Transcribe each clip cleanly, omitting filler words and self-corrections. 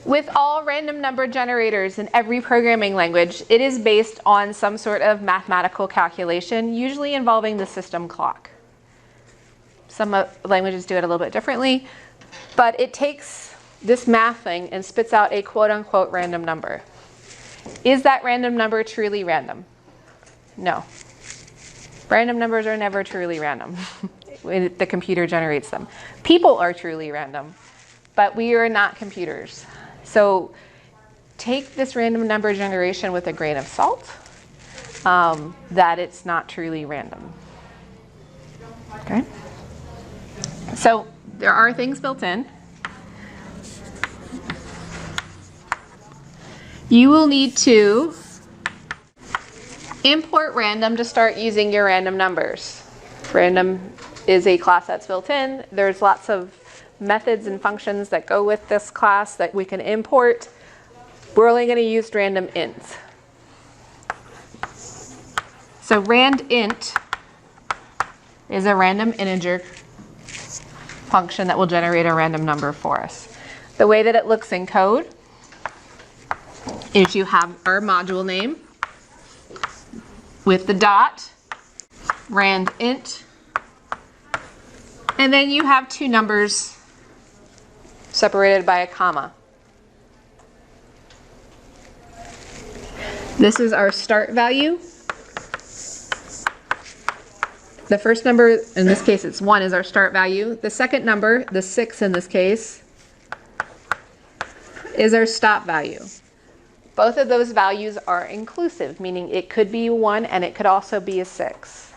With all random number generators in every programming language, it is based on some sort of mathematical calculation, usually involving the system clock. Some languages do it a little bit differently, but it takes this math thing and spits out a quote-unquote random number. Is that random number truly random? No. Random numbers are never truly random. The computer generates them. People are truly random, but we are not computers. So take this random number generation with a grain of salt, that it's not truly random. Okay? So there are things built in. You will need to import random to start using your random numbers. Random is a class that's built in. There's lots of methods and functions that go with this class that we can import. We're only going to use random ints. So randint is a random integer function that will generate a random number for us. The way that it looks in code is you have our module name with the dot, randint, and then you have two numbers separated by a comma. This is our start value. The first number, in this case it's 1, is our start value. The second number, the 6 in this case, is our stop value. Both of those values are inclusive, meaning it could be 1 and it could also be a 6.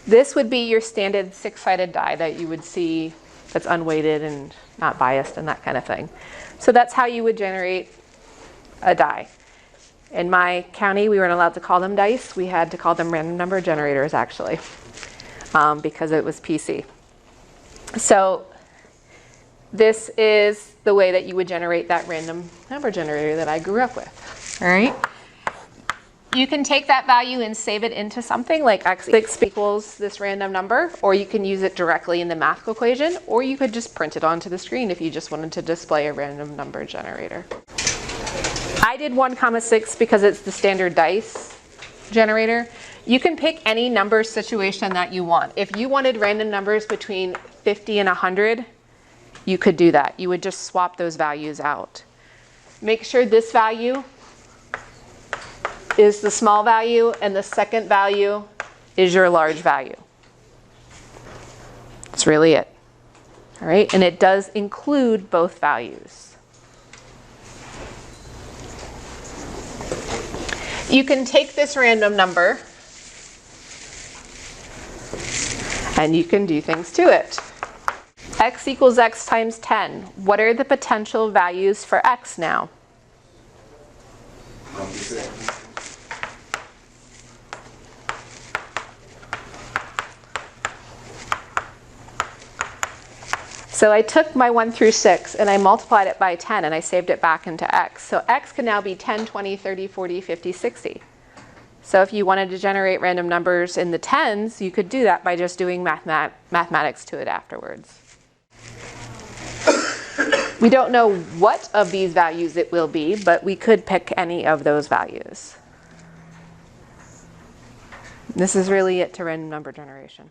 This would be your standard 6-sided die that you would see that's unweighted and not biased and that kind of thing. So that's how you would generate a die. In my county, we weren't allowed to call them dice. We had to call them random number generators, actually, because it was PC. So this is the way that you would generate that random number generator that I grew up with. All right. You can take that value and save it into something like x6 equals this random number, or you can use it directly in the math equation, or you could just print it onto the screen if you just wanted to display a random number generator. I did 1,6 because it's the standard dice generator. You can pick any number situation that you want. If you wanted random numbers between 50 and 100, you could do that. You would just swap those values out. Make sure this value is the small value and the second value is your large value. That's really it. All right, and it does include both values. You can take this random number and you can do things to it. X equals x times 10. What are the potential values for x now? So I took my 1 through 6 and I multiplied it by 10 and I saved it back into x. So x can now be 10, 20, 30, 40, 50, 60. So if you wanted to generate random numbers in the tens, you could do that by just doing mathematics to it afterwards. We don't know what of these values it will be, but we could pick any of those values. This is really it to random number generation.